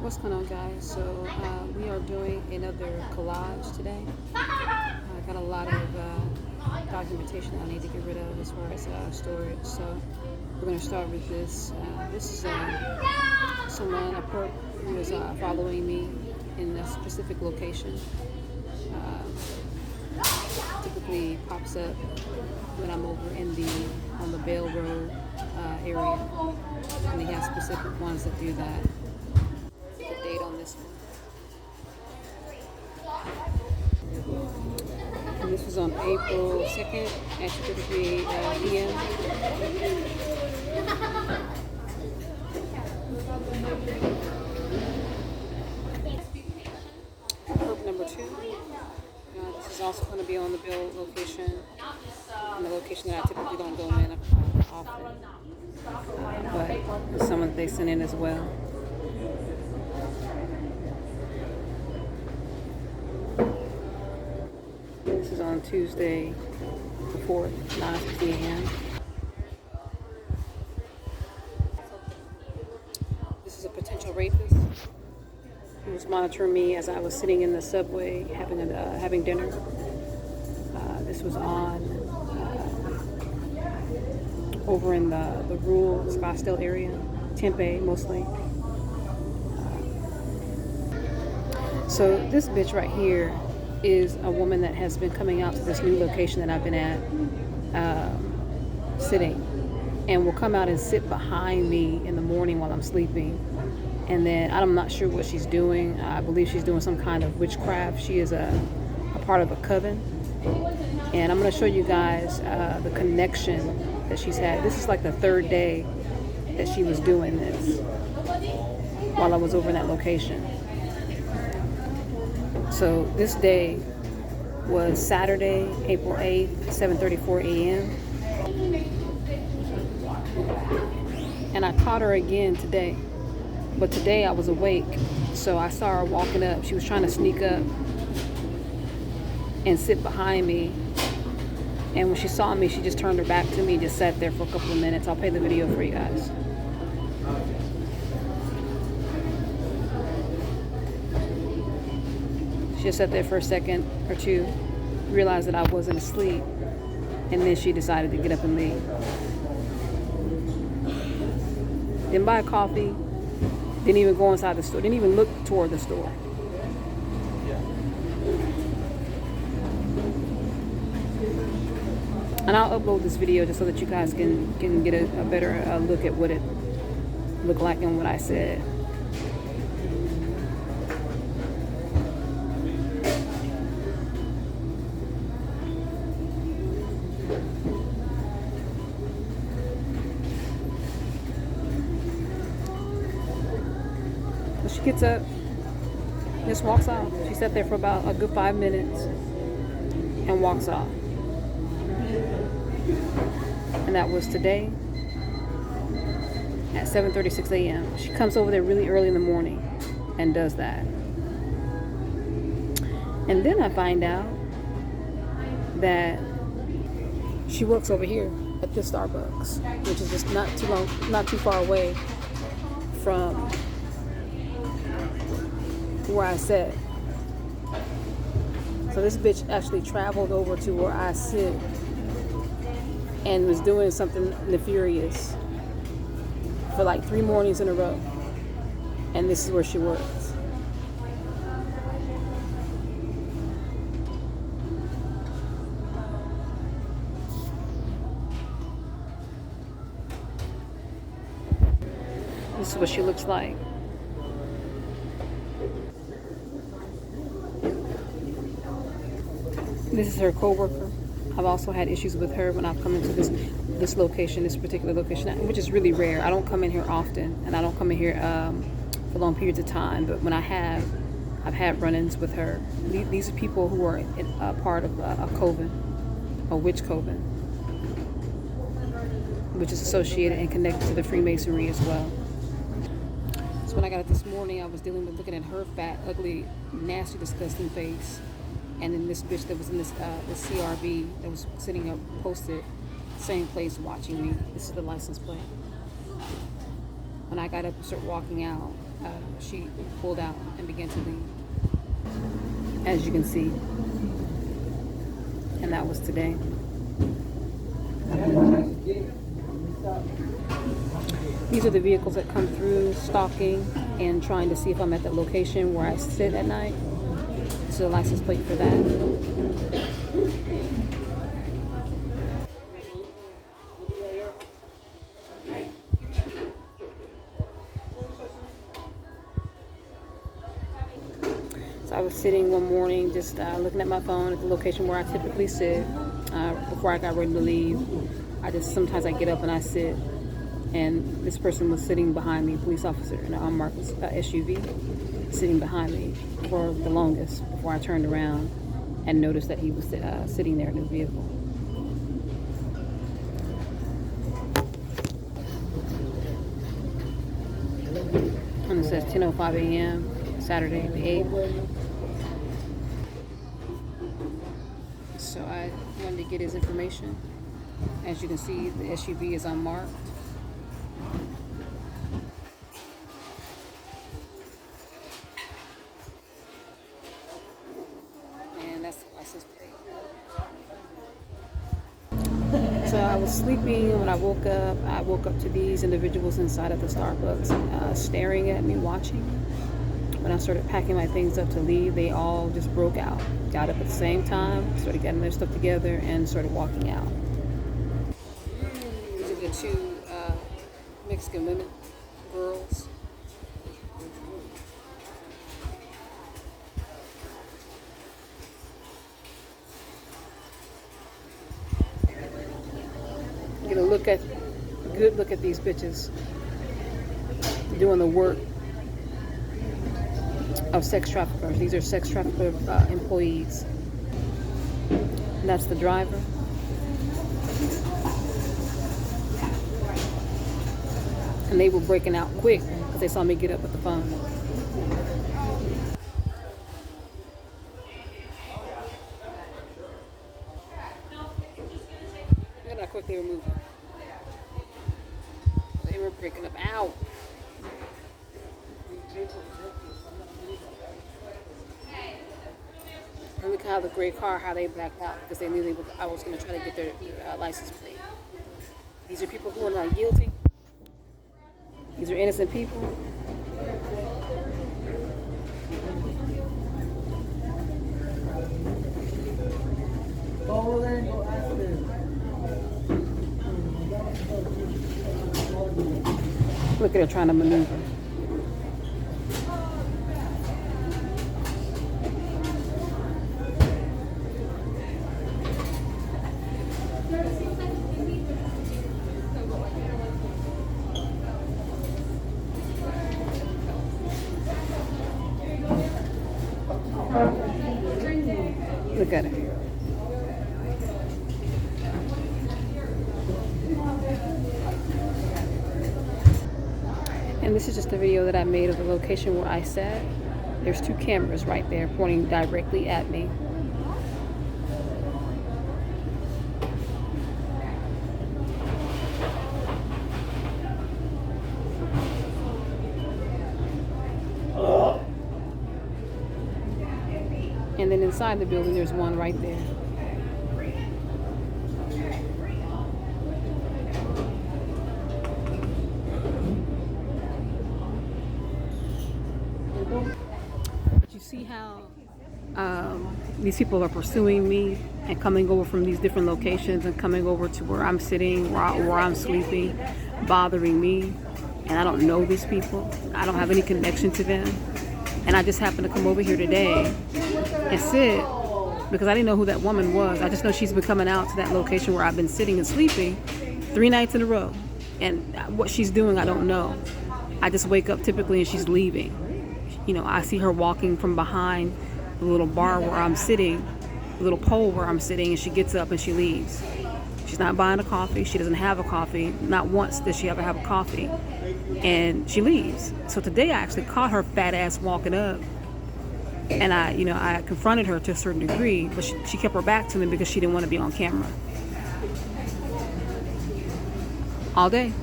What's going on, guys? So we are doing another collage today. I got a lot of documentation I need to get rid of as far as storage. So we're going to start with this. This is someone, a perp, who is following me in a specific location. Typically pops up when I'm over on the Bell Road area, and they have specific ones that do that. The date on this one. And this was on April 2nd at 2:33 p.m. Group number 2. This is also going to be on the bill location, in the location that I typically don't go in often. But it's someone that they sent in as well. This is on Tuesday, the 4th, 9:50 a.m. This is a potential rapist who was monitoring me as I was sitting in the subway having dinner. This was on over in the rural Scottsdale area, Tempe mostly. So this bitch right here is a woman that has been coming out to this new location that I've been at, sitting, and will come out and sit behind me in the morning while I'm sleeping. And then I'm not sure what she's doing. I believe she's doing some kind of witchcraft. She is a part of a coven. And I'm going to show you guys the connection that she's had. This is like the 3rd day that she was doing this while I was over in that location. So this day was Saturday, April 8th, 7:34 a.m. And I caught her again today. But today I was awake, so I saw her walking up. She was trying to sneak up and sit behind me. And when she saw me, she just turned her back to me and just sat there for a couple of minutes. I'll play the video for you guys. She just sat there for a second or two, realized that I wasn't asleep, and then she decided to get up and leave. Didn't buy a coffee, didn't even go inside the store, didn't even look toward the store. And I'll upload this video just so that you guys can get a better look at what it looked like and what I said. So she gets up, just walks off. She sat there for about a good 5 minutes and walks off. And that was today at 7:36 a.m. She comes over there really early in the morning and does that. And then I find out that she works over here at this Starbucks, which is just not too far away from where I sit. So this bitch actually traveled over to where I sit and was doing something nefarious for like 3 mornings in a row. And this is where she works. This is what she looks like. This is her co-worker. I've also had issues with her when I've come into this location, this particular location, which is really rare. I don't come in here often, and I don't come in here for long periods of time. But when I have, I've had run-ins with her. These are people who are a part of a coven, a witch coven, which is associated and connected to the Freemasonry as well. So when I got up this morning, I was looking at her fat, ugly, nasty, disgusting face. And then this bitch that was in this CRV that was sitting up posted, same place watching me. This is the license plate. When I got up and started walking out, she pulled out and began to leave, as you can see. And that was today. These are the vehicles that come through stalking and trying to see if I'm at the location where I sit at night. This is a license plate for that. So I was sitting one morning just looking at my phone at the location where I typically sit before I got ready to leave. Sometimes I get up and I sit, and this person was sitting behind me, a police officer in an unmarked SUV, sitting behind me for the longest before I turned around and noticed that he was sitting there in his vehicle. And it says 10:05 a.m. Saturday the 8th. So I wanted to get his information. As you can see, the SUV is unmarked. And that's the license plate. So I was sleeping when I woke up. I woke up to these individuals inside of the Starbucks staring at me, watching. When I started packing my things up to leave, they all just broke out. Got up at the same time, started getting their stuff together, and started walking out. These are the two Mexican women, girls. Get a good look at these bitches doing the work of sex traffickers. These are sex trafficker employees. And that's the driver. And they were breaking out quick because they saw me get up with the phone. Look at how quick they were moving. They were breaking up out. And look how the gray car, how they backed out because they knew I was going to try to get their license plate. These are people who are not guilty. These are innocent people. Look at her trying to maneuver. Look at it. And this is just a video that I made of the location where I sat. There's two cameras right there pointing directly at me. And then inside the building, there's one right there. But you see how these people are pursuing me and coming over from these different locations and coming over to where I'm sitting, where I'm sleeping, bothering me. And I don't know these people. I don't have any connection to them. And I just happened to come over here today and sit because I didn't know who that woman was. I just know she's been coming out to that location where I've been sitting and sleeping 3 nights in a row. And what she's doing, I don't know. I just wake up typically and she's leaving. You know, I see her walking from behind the little bar where I'm sitting, the little pole where I'm sitting, and she gets up and she leaves. She's not buying a coffee. She doesn't have a coffee. Not once does she ever have a coffee. And she leaves. So today I actually caught her fat ass walking up. And I confronted her to a certain degree, but she kept her back to me because she didn't want to be on camera. All day.